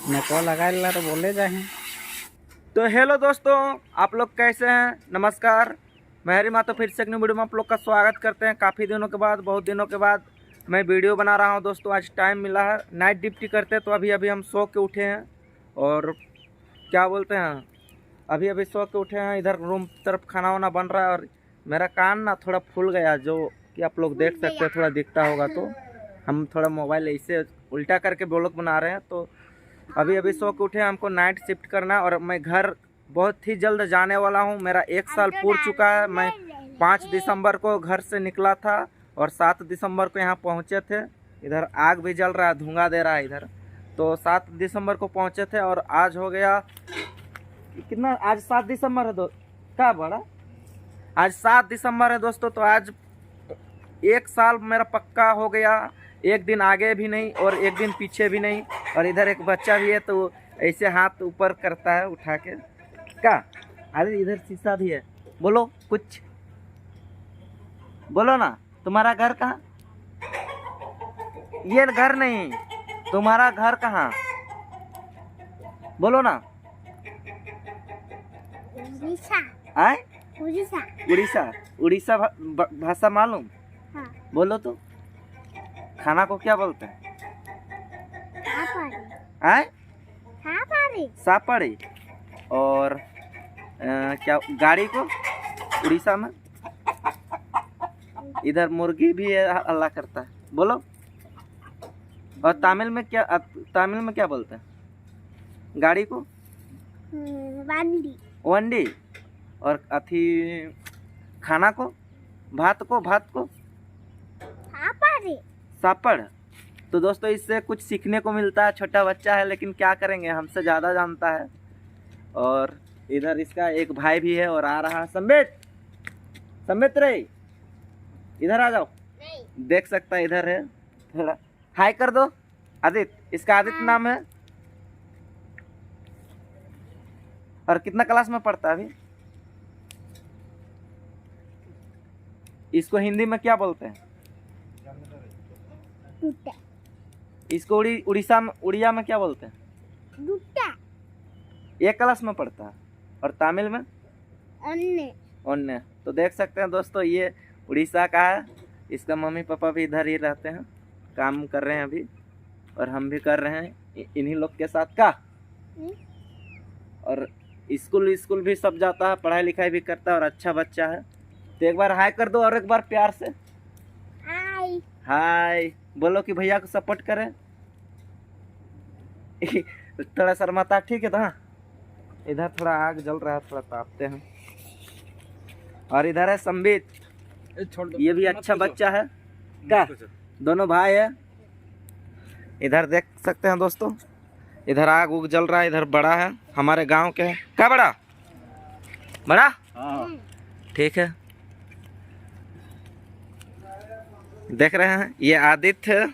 नको लगा ला तो बोले जाए। तो हेलो दोस्तों, आप लोग कैसे हैं? नमस्कार, मैं हरी मातो फिर से एक न्यू वीडियो में आप लोग का स्वागत करते हैं। काफ़ी दिनों के बाद, बहुत दिनों के बाद मैं वीडियो बना रहा हूं दोस्तों। आज टाइम मिला है, नाइट ड्यूटी करते तो अभी अभी हम सो के उठे हैं और क्या बोलते हैं, अभी अभी सो के उठे हैं। इधर रूम तरफ खाना वाना बन रहा है और मेरा कान ना थोड़ा फूल गया, जो कि आप लोग देख सकते हैं, थोड़ा दिखता होगा। तो हम थोड़ा मोबाइल ऐसे उल्टा करके ब्लॉग बना रहे हैं। तो अभी अभी सो के उठे, हमको नाइट शिफ्ट करना है और मैं घर बहुत ही जल्द जाने वाला हूं। मेरा 1 साल पूर चुका है। मैं 5 दिसंबर को घर से निकला था और 7 दिसंबर को यहाँ पहुँचे थे। इधर आग भी जल रहा है, धुआं दे रहा है इधर। तो 7 दिसंबर को पहुँचे थे और आज हो गया कितना, आज 7 दिसंबर है क्या बड़ा, आज 7 दिसंबर है दोस्तों। तो आज 1 साल मेरा पक्का हो गया। एक दिन आगे भी नहीं और एक दिन पीछे भी नहीं। और इधर एक बच्चा भी है, तो ऐसे हाथ ऊपर करता है उठा के। क्या अरे इधर शीशा भी है। बोलो कुछ, बोलो ना। तुम्हारा घर कहाँ? ये घर नहीं, तुम्हारा घर कहाँ? बोलो ना। आए? उड़ीसा। उड़ीसा भाषा मालूम? हाँ। बोलो तो। खाना को क्या बोलते हैं? आए? सापड़ी। और क्या गाड़ी को उड़ीसा में? इधर मुर्गी भी है, अल्लाह करता है। बोलो। और तमिल में क्या बोलते हैं गाड़ी को? वंडी। वंडी। और अथी खाना को, भात को सापड़। तो दोस्तों, इससे कुछ सीखने को मिलता है। छोटा बच्चा है लेकिन क्या करेंगे, हमसे ज़्यादा जानता है। और इधर इसका एक भाई भी है और आ रहा है। संबित रे, इधर आ जाओ। देख सकता है, इधर है। थोड़ा हाय कर दो। आदित्य, इसका आदित्य नाम है। और कितना क्लास में पढ़ता है अभी? इसको हिंदी में क्या बोलते हैं? इसको उड़िया में क्या बोलते हैं? एक क्लास में पढ़ता है। और तमिल में ओन्ने। तो देख सकते हैं दोस्तों, ये उड़ीसा का है। इसका मम्मी पापा भी इधर ही रहते हैं, काम कर रहे हैं अभी। और हम भी कर रहे हैं इन्हीं लोग के साथ का। और स्कूल भी सब जाता है, पढ़ाई लिखाई भी करता है और अच्छा बच्चा है। तो एक बार हाय कर दो और एक बार प्यार से हाय बोलो कि भैया को सपोर्ट करें। थोड़ा शर्माता, ठीक है। तो हाँ, इधर थोड़ा आग जल रहा है, थोड़ा तापते हैं। और इधर है संबित, ये भी अच्छा बच्चा है। क्या दोनों भाई है। इधर देख सकते हैं दोस्तों, इधर आग उग जल रहा है। इधर बड़ा है, हमारे गांव के है। क्या बड़ा? ठीक है। देख रहे हैं, ये आदित्य है,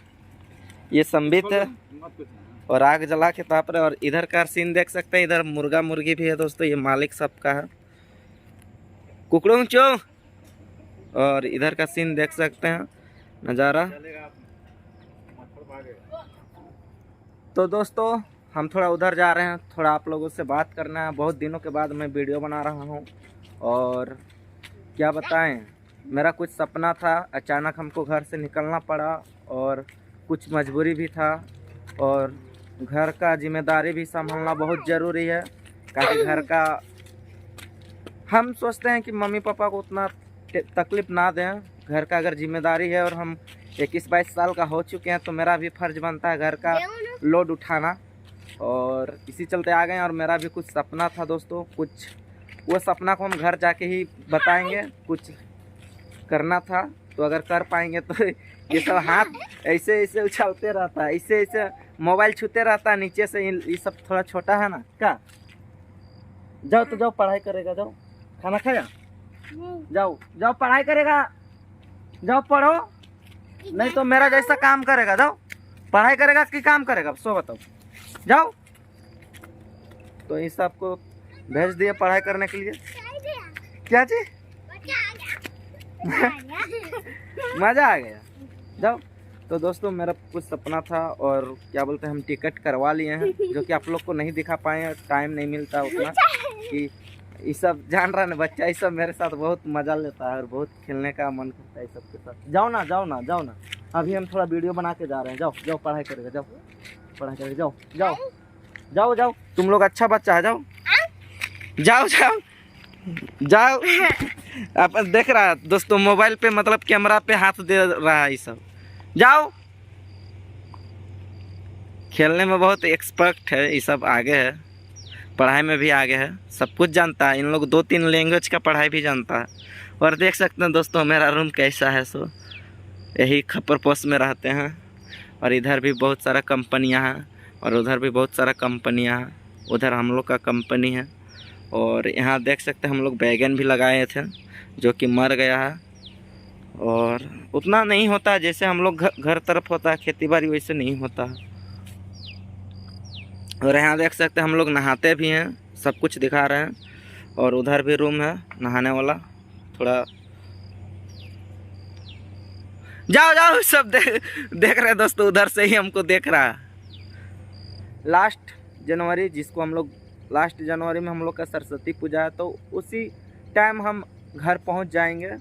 ये संबित है और आग जला के ताप रहे। और इधर का सीन देख सकते हैं, इधर मुर्गा मुर्गी भी है दोस्तों। ये मालिक सबका है, कुकड़ों चो। और इधर का सीन देख सकते हैं, नज़ारा। तो दोस्तों, हम थोड़ा उधर जा रहे हैं, थोड़ा आप लोगों से बात करना है। बहुत दिनों के बाद मैं वीडियो बना रहा हूँ और क्या बताएं, मेरा कुछ सपना था। अचानक हमको घर से निकलना पड़ा और कुछ मजबूरी भी था। और घर का जिम्मेदारी भी संभालना बहुत ज़रूरी है, क्योंकि घर का हम सोचते हैं कि मम्मी पापा को उतना तकलीफ़ ना दें। घर का अगर जिम्मेदारी है और हम 21-22 साल का हो चुके हैं, तो मेरा भी फ़र्ज़ बनता है घर का लोड उठाना। और इसी चलते आ गए। और मेरा भी कुछ सपना था दोस्तों, कुछ वो सपना को हम घर जाके ही बताएंगे। कुछ करना था, तो अगर कर पाएंगे तो ये सब हाथ ऐसे उछलते रहता है, ऐसे मोबाइल छूते रहता है नीचे से। ये सब थोड़ा छोटा है ना। क्या जाओ तो जाओ, पढ़ाई करेगा, जाओ। खाना खाया? जाओ पढ़ाई करेगा, जाओ पढ़ो। नहीं तो मेरा जैसा काम करेगा। जाओ पढ़ाई करेगा कि काम करेगा, सो बताओ। जाओ। तो इन सबको भेज दिए पढ़ाई करने के लिए। क्या चीज? मजा आ गया। जाओ। तो दोस्तों मेरा कुछ सपना था और क्या बोलते हैं हम टिकट करवा लिए हैं, जो कि आप लोग को नहीं दिखा पाए, टाइम नहीं मिलता उतना कि ये सब जान रहा है ना बच्चा, ये सब मेरे साथ बहुत मज़ा लेता है और बहुत खेलने का मन करता है सबके साथ। जाओ ना जाओ ना जाओ ना, अभी हम थोड़ा वीडियो बना के जा रहे हैं। जाओ जाओ पढ़ाई करेगा, जाओ पढ़ाई करेगा, जाओ जाओ जाओ जाओ, तुम लोग अच्छा बच्चा है, जाओ जाओ जाओ जाओ। आप देख रहा है दोस्तों मोबाइल पे मतलब कैमरा पे हाथ दे रहा है ये सब। जाओ, खेलने में बहुत एक्सपर्ट है ये सब, आगे है, पढ़ाई में भी आगे है, सब कुछ जानता है। इन लोग 2-3 लैंग्वेज का पढ़ाई भी जानता है। और देख सकते हैं दोस्तों मेरा रूम कैसा है। सो यही खप्पर पोस्ट में रहते हैं और इधर भी बहुत सारा कंपनियां हैं और उधर भी बहुत सारा कंपनियां हैं। उधर हम लोग का कंपनी है और यहाँ देख सकते हैं हम लोग बैगन भी लगाए थे जो कि मर गया है और उतना नहीं होता जैसे हम लोग घर तरफ होता है खेती बाड़ी, वैसे नहीं होता है। और यहाँ देख सकते हैं हम लोग नहाते भी हैं, सब कुछ दिखा रहे हैं। और उधर भी रूम है नहाने वाला, थोड़ा जाओ जाओ, सब देख रहे हैं दोस्तों, उधर से ही हमको देख रहा है। लास्ट जनवरी जिसको हम लोग लास्ट जनवरी में हम लोग का सरस्वती पूजा है, तो उसी टाइम हम घर पहुंच जाएंगे,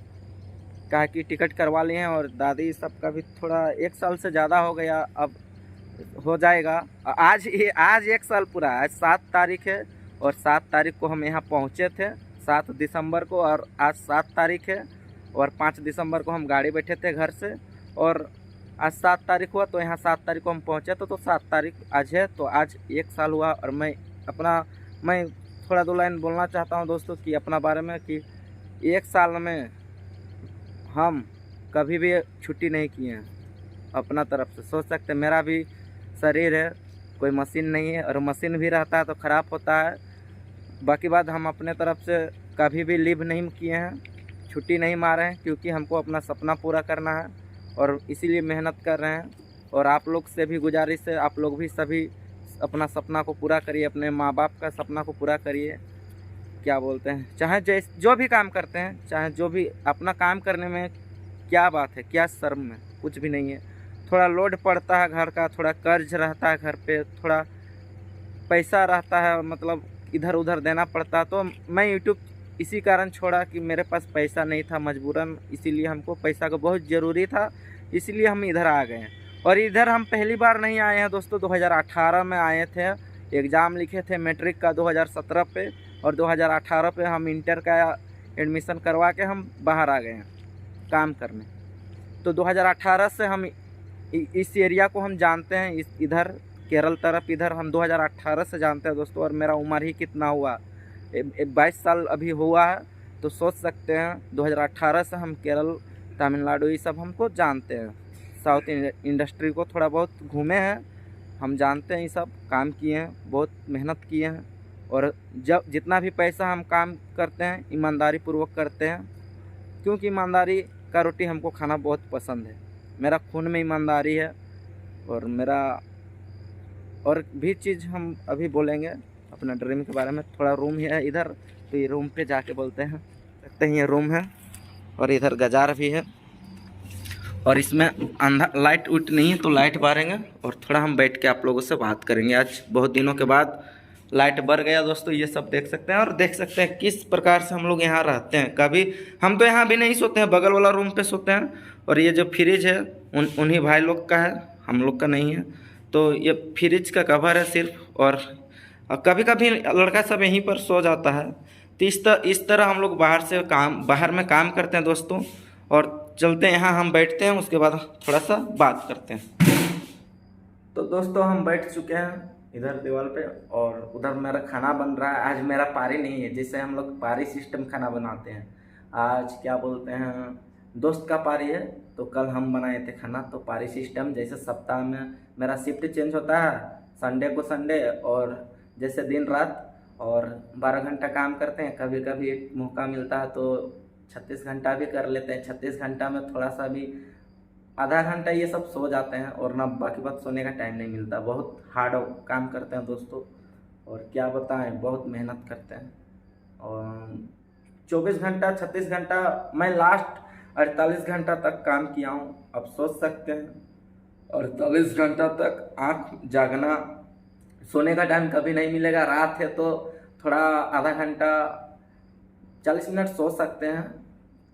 कहा कि टिकट करवा लिए हैं। और दादी सबका भी थोड़ा 1 साल से ज़्यादा हो गया, अब हो जाएगा। आज 1 साल पूरा, आज 7 तारीख है और 7 तारीख को हम यहाँ पहुँचे थे 7 दिसंबर को, और आज 7 तारीख है और 5 दिसंबर को हम गाड़ी बैठे थे घर से और आज 7 तारीख हुआ, तो यहाँ 7 तारीख को हम पहुँचे तो 7 तारीख आज है, तो आज 1 साल हुआ। और मैं थोड़ा 2 लाइन बोलना चाहता हूँ दोस्तों कि अपना बारे में, कि 1 साल में हम कभी भी छुट्टी नहीं किए हैं अपना तरफ से। सोच सकते मेरा भी शरीर है, कोई मशीन नहीं है, और मशीन भी रहता है तो ख़राब होता है। बाकी बात हम अपने तरफ से कभी भी लीव नहीं किए हैं, छुट्टी नहीं मारे हैं, क्योंकि हमको अपना सपना पूरा करना है और इसीलिए मेहनत कर रहे हैं। और आप लोग से भी गुजारिश है, आप लोग भी सभी अपना सपना को पूरा करिए, अपने माँ बाप का सपना को पूरा करिए। क्या बोलते हैं, चाहे जो भी काम करते हैं, चाहे जो भी अपना काम करने में क्या बात है, क्या शर्म है, कुछ भी नहीं है। थोड़ा लोड पड़ता है घर का, थोड़ा कर्ज रहता है घर पे, थोड़ा पैसा रहता है, मतलब इधर उधर देना पड़ता है। तो मैं यूट्यूब इसी कारण छोड़ा कि मेरे पास पैसा नहीं था मजबूरन, इसीलिए हमको पैसा का बहुत ज़रूरी था, इसीलिए हम इधर आ गए हैं। और इधर हम पहली बार नहीं आए हैं दोस्तों, 2018 में आए थे, एग्ज़ाम लिखे थे मैट्रिक का 2017 पे, और 2018 पे हम इंटर का एडमिशन करवा के हम बाहर आ गए हैं काम करने। तो 2018 से हम इस एरिया को हम जानते हैं, इधर केरल तरफ इधर हम 2018 से जानते हैं दोस्तों। और मेरा उम्र ही कितना हुआ, 22 साल अभी हुआ है, तो सोच सकते हैं 2018 से हम केरल तमिलनाडु ये सब हमको जानते हैं। साउथ इंडस्ट्री को थोड़ा बहुत घूमे हैं, हम जानते हैं, ये सब काम किए हैं, बहुत मेहनत किए हैं। और जब जितना भी पैसा हम काम करते हैं ईमानदारी पूर्वक करते हैं, क्योंकि ईमानदारी का रोटी हमको खाना बहुत पसंद है। मेरा खून में ईमानदारी है। और मेरा और भी चीज़ हम अभी बोलेंगे अपना ड्रीम के बारे में। थोड़ा रूम ही है इधर, तो ये रूम पे जाके बोलते हैं, देखते हैं। ये रूम है और इधर गजार भी है, और इसमें अंधा लाइट उट नहीं है, तो लाइट बारेंगे और थोड़ा हम बैठ के आप लोगों से बात करेंगे। आज बहुत दिनों के बाद लाइट बढ़ गया दोस्तों, ये सब देख सकते हैं। और देख सकते हैं किस प्रकार से हम लोग यहाँ रहते हैं। कभी हम तो यहाँ भी नहीं सोते हैं, बगल वाला रूम पे सोते हैं। और ये जो फ्रिज है उन्हीं भाई लोग का है, हम लोग का नहीं है। तो ये फ्रिज का कवर है सिर्फ, और कभी कभी लड़का सब यहीं पर सो जाता है। तो इस तरह हम लोग बाहर में काम करते हैं दोस्तों। और चलते हैं, यहाँ हम बैठते हैं, उसके बाद थोड़ा सा बात करते हैं। तो दोस्तों हम बैठ चुके हैं इधर दीवार पे, और उधर मेरा खाना बन रहा है। आज मेरा पारी नहीं है, जिससे हम लोग पारी सिस्टम खाना बनाते हैं। आज क्या बोलते हैं, दोस्त का पारी है, तो कल हम बनाए थे खाना। तो पारी सिस्टम जैसे सप्ताह में मेरा शिफ्ट चेंज होता है, संडे को संडे, और जैसे दिन रात, और 12 घंटा काम करते हैं। कभी कभी मौका मिलता है तो 36 घंटा भी कर लेते हैं। 36 घंटा में थोड़ा सा भी आधा घंटा ये सब सो जाते हैं, और ना बाकी बात सोने का टाइम नहीं मिलता। बहुत हार्ड काम करते हैं दोस्तों, और क्या बताएं, बहुत मेहनत करते हैं। और 24 घंटा 36 घंटा, मैं लास्ट 48 घंटा तक काम किया हूँ। अब सोच सकते हैं और 48 घंटा तक आँख जागना, सोने का टाइम कभी नहीं मिलेगा। रात है तो थोड़ा आधा घंटा 40 मिनट सो सकते हैं,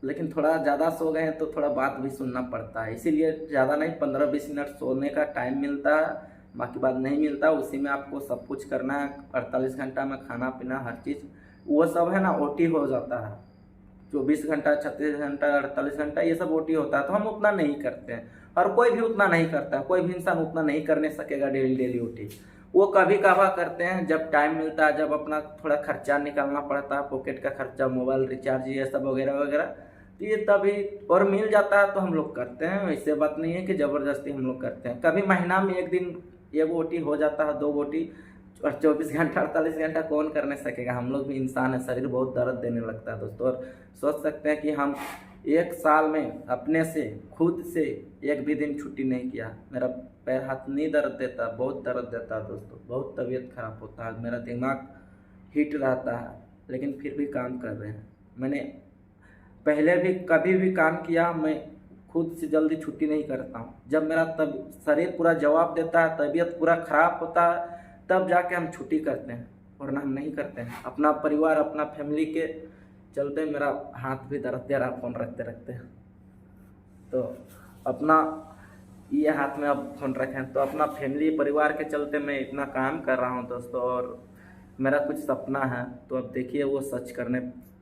लेकिन थोड़ा ज़्यादा सो गए हैं तो थोड़ा बात भी सुनना पड़ता है, इसीलिए ज़्यादा नहीं 15-20 मिनट सोने का टाइम मिलता है, बाकी बात नहीं मिलता। उसी में आपको सब कुछ करना है। 48 घंटा में खाना पीना हर चीज़ वो सब है ना ओटी हो जाता है। 24 घंटा 36 घंटा 48 घंटा ये सब ओटी होता है, तो हम उतना नहीं करते हैं और कोई भी उतना नहीं करता है। कोई भी इंसान उतना नहीं करने सकेगा डेली ओटी। वो कभी कभार करते हैं जब टाइम मिलता है, जब अपना थोड़ा खर्चा निकालना पड़ता है, पॉकेट का खर्चा, मोबाइल रिचार्ज ये सब वगैरह वगैरह, तो ये तभी और मिल जाता है तो हम लोग करते हैं। ऐसे बात नहीं है कि ज़बरदस्ती हम लोग करते हैं। कभी महीना में एक दिन एक ओटी हो जाता है, 2 ओटी, और 24 घंटा 48 घंटा कौन करने सकेगा। हम लोग भी इंसान है, शरीर बहुत दर्द देने लगता है दोस्तों। और सोच सकते हैं कि हम 1 साल में अपने से खुद से एक भी दिन छुट्टी नहीं किया। मेरा पैर हाथ नहीं दर्द देता, बहुत दर्द देता है दोस्तों, बहुत तबीयत खराब होता है, मेरा दिमाग हीट रहता है, लेकिन फिर भी काम कर रहे हैं। मैंने पहले भी कभी भी काम किया, मैं खुद से जल्दी छुट्टी नहीं करता हूँ। जब मेरा तब शरीर पूरा जवाब देता है, तबीयत पूरा खराब होता है, तब जाके हम छुट्टी करते हैं, वरना हम नहीं करते हैं। अपना परिवार, अपना फैमिली के चलते मेरा हाथ भी दर्द दे रहा फ़ोन रखते रखते, तो अपना ये हाथ में अब फ़ोन रखें, तो अपना फैमिली परिवार के चलते मैं इतना काम कर रहा हूँ दोस्तों। और मेरा कुछ सपना है, तो अब देखिए वो सच करने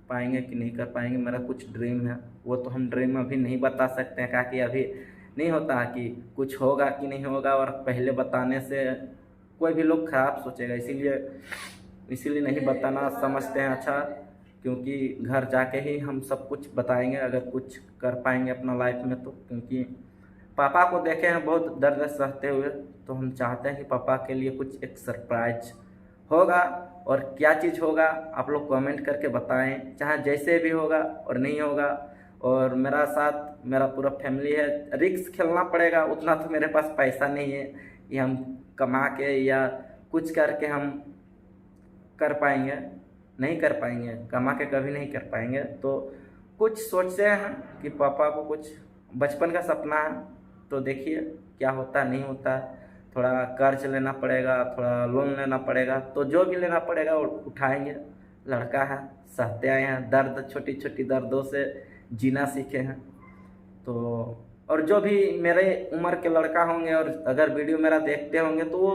पाएंगे कि नहीं कर पाएंगे। मेरा कुछ ड्रीम है, वो तो हम ड्रीम अभी नहीं बता सकते हैं, क्योंकि अभी नहीं होता है कि कुछ होगा कि नहीं होगा, और पहले बताने से कोई भी लोग खराब सोचेगा, इसीलिए नहीं बताना समझते हैं अच्छा, क्योंकि घर जाके ही हम सब कुछ बताएंगे अगर कुछ कर पाएंगे अपना लाइफ में तो। क्योंकि पापा को देखे हैं बहुत दर्द सहते हुए, तो हम चाहते हैं कि पापा के लिए कुछ एक सरप्राइज होगा, और क्या चीज़ होगा आप लोग कमेंट करके बताएं, चाहे जैसे भी होगा और नहीं होगा। और मेरा साथ मेरा पूरा फैमिली है। रिस्क खेलना पड़ेगा, उतना तो मेरे पास पैसा नहीं है कि हम कमा के या कुछ करके हम कर पाएंगे, नहीं कर पाएंगे, कमा के कभी नहीं कर पाएंगे। तो कुछ सोचते हैं कि पापा को कुछ बचपन का सपना है, तो देखिए क्या होता नहीं होता। थोड़ा कर्ज लेना पड़ेगा, थोड़ा लोन लेना पड़ेगा, तो जो भी लेना पड़ेगा वो उठाएंगे। लड़का है, सहते आए हैं दर्द, छोटी छोटी दर्दों से जीना सीखे हैं। तो और जो भी मेरे उम्र के लड़का होंगे और अगर वीडियो मेरा देखते होंगे, तो वो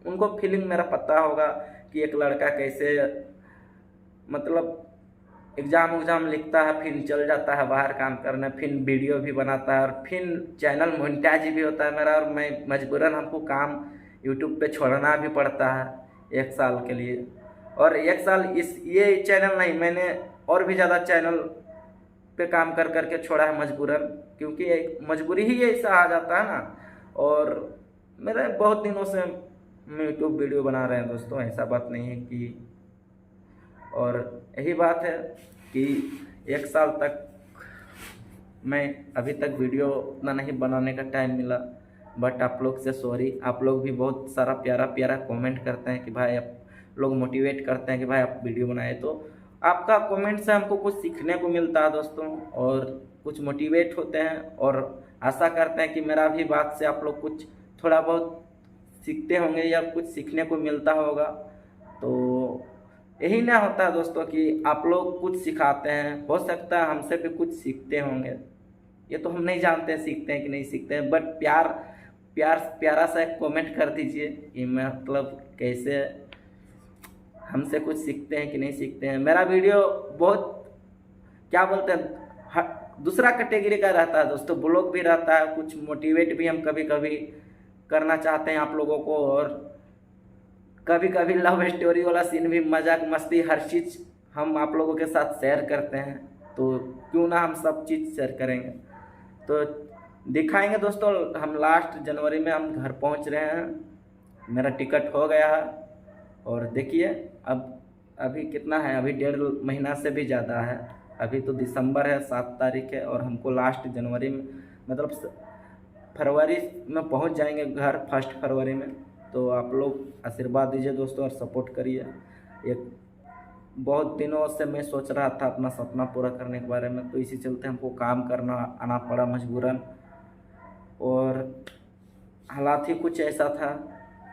उनको फीलिंग मेरा पता होगा कि एक लड़का कैसे मतलब एग्ज़ाम लिखता है, फिर चल जाता है बाहर काम करने, फिर वीडियो भी बनाता है, और फिर चैनल मोनेटाइज भी होता है मेरा। और मैं मजबूरन हमको काम यूट्यूब पे छोड़ना भी पड़ता है 1 साल के लिए। और 1 साल ये चैनल नहीं, मैंने और भी ज़्यादा चैनल पे काम कर करके छोड़ा है मजबूरन, क्योंकि एक मजबूरी ही ऐसा आ जाता है ना। और मेरे बहुत दिनों से मैं यूट्यूब वीडियो बना रहे हैं दोस्तों, ऐसा बात नहीं है कि। और यही बात है कि 1 साल तक मैं अभी तक वीडियो उतना नहीं बनाने का टाइम मिला, बट आप लोग से सॉरी। आप लोग भी बहुत सारा प्यारा प्यारा कमेंट करते हैं कि भाई, आप लोग मोटिवेट करते हैं कि भाई आप वीडियो बनाए, तो आपका कमेंट से हमको कुछ सीखने को मिलता है दोस्तों, और कुछ मोटिवेट होते हैं। और आशा करते हैं कि मेरा भी बात से आप लोग कुछ थोड़ा बहुत सीखते होंगे या कुछ सीखने को मिलता होगा। तो यही ना होता है दोस्तों कि आप लोग कुछ सिखाते हैं, हो सकता है हमसे भी कुछ सीखते होंगे, ये तो हम नहीं जानते सीखते हैं कि नहीं सीखते हैं। बट प्यारा सा एक कमेंट कर दीजिए कि मतलब कैसे हमसे कुछ सीखते हैं कि नहीं सीखते हैं। मेरा वीडियो बहुत क्या बोलते हैं दूसरा कैटेगरी का रहता है दोस्तों, ब्लॉग भी रहता है, कुछ मोटिवेट भी हम कभी कभी करना चाहते हैं आप लोगों को, और कभी कभी लव स्टोरी वाला सीन भी, मजाक मस्ती, हर चीज़ हम आप लोगों के साथ शेयर करते हैं। तो क्यों ना हम सब चीज़ शेयर करेंगे, तो दिखाएंगे दोस्तों। हम लास्ट जनवरी में हम घर पहुंच रहे हैं, मेरा टिकट हो गया है। और देखिए अब अभी कितना है, अभी 1.5 महीना से भी ज़्यादा है। अभी तो दिसंबर है, 7 तारीख है, और हमको लास्ट जनवरी में मतलब फरवरी में पहुंच जाएंगे घर, 1 फरवरी में। तो आप लोग आशीर्वाद दीजिए दोस्तों और सपोर्ट करिए। एक बहुत दिनों से मैं सोच रहा था अपना सपना पूरा करने के बारे में, तो इसी चलते हमको काम करना आना पड़ा मजबूरन। और हालात ही कुछ ऐसा था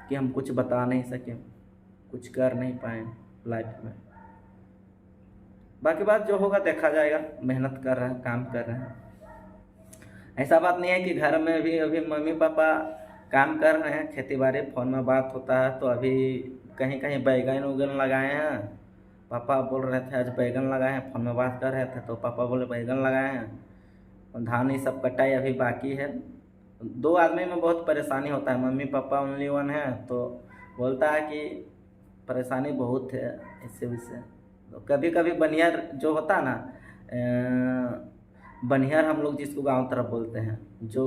कि हम कुछ बता नहीं सके, कुछ कर नहीं पाए लाइफ में। बाकी बात जो होगा देखा जाएगा, मेहनत कर रहे हैं, काम कर रहे हैं। ऐसा बात नहीं है कि घर में भी अभी मम्मी पापा काम कर रहे हैं, खेती बाड़ी, फ़ोन में बात होता है तो अभी कहीं कहीं बैगन उगन लगाए हैं। पापा बोल रहे थे आज बैगन लगाए हैं, फ़ोन में बात कर रहे थे तो पापा बोले बैगन लगाए हैं। और धान ये सब कटाई अभी बाकी है। 2 आदमी में बहुत परेशानी होता है, मम्मी पापा ओनली वन है तो बोलता है कि परेशानी बहुत है इससे वजह। तो कभी कभी बनियर जो होता है ना, बनियर हम लोग जिसको गांव तरफ बोलते हैं, जो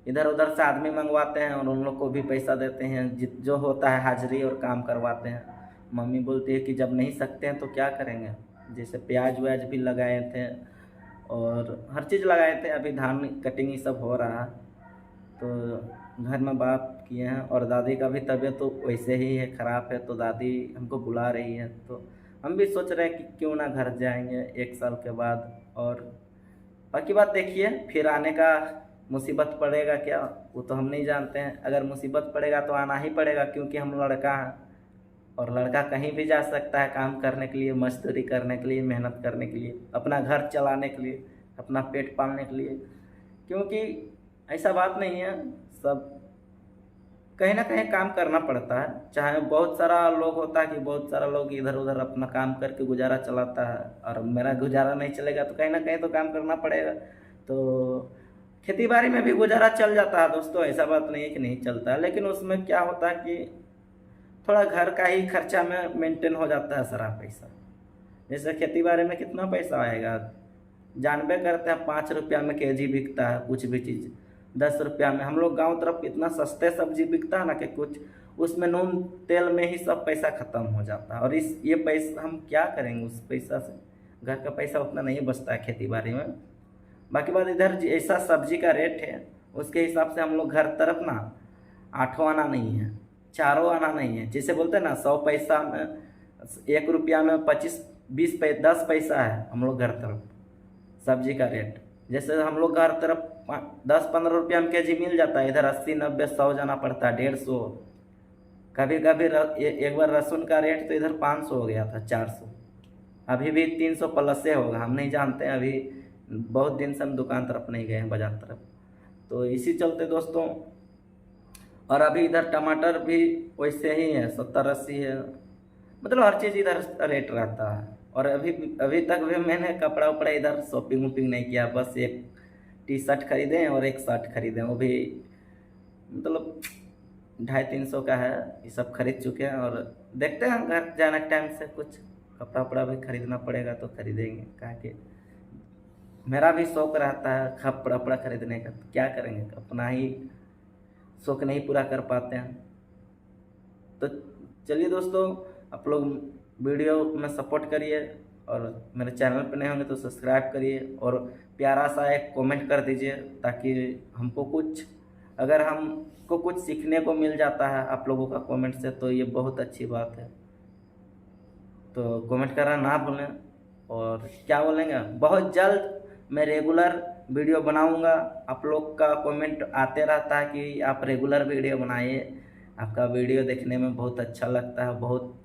इधर उधर से आदमी मंगवाते हैं और उन लोग को भी पैसा देते हैं, जो होता है हाजिरी और काम करवाते हैं। मम्मी बोलती है कि जब नहीं सकते हैं तो क्या करेंगे। जैसे प्याज व्याज भी लगाए थे और हर चीज़ लगाए थे, अभी धान कटिंग ये सब हो रहा है तो घर में बात किए हैं। और दादी का भी तबीयत तो वैसे ही है, ख़राब है, तो दादी हमको बुला रही है तो हम भी सोच रहे हैं कि क्यों ना घर जाएंगे 1 साल के बाद। और बाकी बात देखिए, फिर आने का मुसीबत पड़ेगा क्या वो तो हम नहीं जानते हैं। अगर मुसीबत पड़ेगा तो आना ही पड़ेगा, क्योंकि हम लड़का हैं और लड़का कहीं भी जा सकता है काम करने के लिए, मजदूरी करने के लिए, मेहनत करने के लिए, अपना घर चलाने के लिए, अपना पेट पालने के लिए। क्योंकि ऐसा बात नहीं है, सब कहीं ना कहीं काम करना पड़ता है। चाहे बहुत सारा लोग होता है कि बहुत सारा लोग इधर उधर अपना काम करके गुजारा चलाता है, और मेरा गुजारा नहीं चलेगा तो कहीं ना कहीं तो काम करना पड़ेगा। तो खेती बाड़ी में भी गुजारा चल जाता है दोस्तों, ऐसा बात नहीं है कि नहीं चलता है, लेकिन उसमें क्या होता है कि थोड़ा घर का ही खर्चा में मेंटेन हो जाता है सारा पैसा। जैसे खेती बाड़ी में कितना पैसा आएगा जानबे करते हैं, 5 रुपया में केजी बिकता है कुछ भी चीज़, 10 रुपया में। हम लोग गांव तरफ इतना सस्ते सब्जी बिकता है ना कि कुछ उसमें नून तेल में ही सब पैसा ख़त्म हो जाता है। और ये पैसा हम क्या करेंगे उस पैसा से, घर का पैसा उतना नहीं बचता है खेती बाड़ी में। बाकी बात इधर ऐसा सब्जी का रेट है उसके हिसाब से हम लोग घर तरफ ना 8 आना नहीं है, 4 आना नहीं है। जैसे बोलते हैं ना 100 पैसा में 1 रुपया में 10 पैसा है हम लोग घर तरफ सब्जी का रेट। जैसे हम लोग घर तरफ 10-15 रुपया में केजी मिल जाता है, इधर 80-90-100 जाना पड़ता है, 150। कभी कभी एक बार लहसुन का रेट तो इधर 500 हो गया था, 400, अभी भी 300 प्लस से होगा, हम नहीं जानते हैं। अभी बहुत दिन से हम दुकान तरफ नहीं गए हैं, बाजार तरफ। तो इसी चलते दोस्तों, और अभी इधर टमाटर भी वैसे ही है, 70-80 है, मतलब हर चीज़ इधर रेट रहता है। और अभी तक भी मैंने कपड़ा उपड़ा इधर शॉपिंग वॉपिंग नहीं किया, बस एक टी-शर्ट खरीदे और एक शर्ट खरीदे, वो भी मतलब 250-300 का है। ये सब खरीद चुके हैं और देखते हैं घर जाने के टाइम से कुछ कपड़ा उपड़ा भी खरीदना पड़ेगा तो खरीदेंगे। कहा कि मेरा भी शौक़ रहता है कपड़ा उपड़ा खरीदने का, तो क्या करेंगे, अपना ही शौक़ नहीं पूरा कर पाते हैं। तो चलिए दोस्तों, आप लोग वीडियो में सपोर्ट करिए और मेरे चैनल पर नए होंगे तो सब्सक्राइब करिए और प्यारा सा एक कमेंट कर दीजिए, ताकि हमको कुछ, अगर हमको कुछ सीखने को मिल जाता है आप लोगों का कमेंट से तो ये बहुत अच्छी बात है। तो कमेंट करना ना भूलें। और क्या बोलेंगे, बहुत जल्द मैं रेगुलर वीडियो बनाऊंगा। आप लोग का कमेंट आते रहता है कि आप रेगुलर वीडियो बनाइए, आपका वीडियो देखने में बहुत अच्छा लगता है, बहुत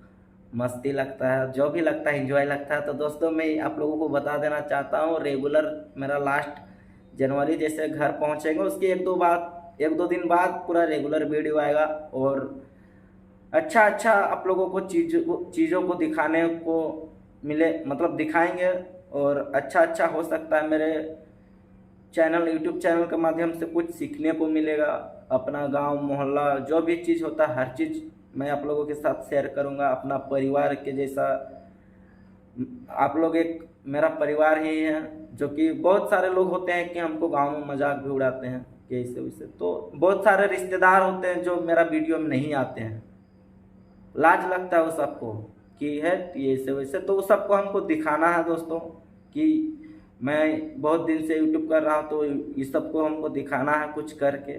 मस्ती लगता है, जो भी लगता है एंजॉय लगता है। तो दोस्तों मैं आप लोगों को बता देना चाहता हूँ, रेगुलर मेरा लास्ट जनवरी जैसे घर पहुँचेंगे उसके 1-2 दिन बाद पूरा रेगुलर वीडियो आएगा। और अच्छा आप लोगों को चीज़ों को दिखाने को मिले, मतलब दिखाएंगे। और अच्छा हो सकता है मेरे चैनल, यूट्यूब चैनल के माध्यम से कुछ सीखने को मिलेगा। अपना गांव मोहल्ला जो भी चीज़ होता है हर चीज़ मैं आप लोगों के साथ शेयर करूंगा। अपना परिवार के जैसा आप लोग एक मेरा परिवार ही है, जो कि बहुत सारे लोग होते हैं कि हमको गांव में मजाक भी उड़ाते हैं कि ऐसे वैसे। तो बहुत सारे रिश्तेदार होते हैं जो मेरा वीडियो में नहीं आते हैं, लाज लगता है वो सबको कि है ऐसे वैसे। तो सबको हमको दिखाना है दोस्तों कि मैं बहुत दिन से यूट्यूब कर रहा हूँ, तो इस सबको हमको दिखाना है कुछ करके।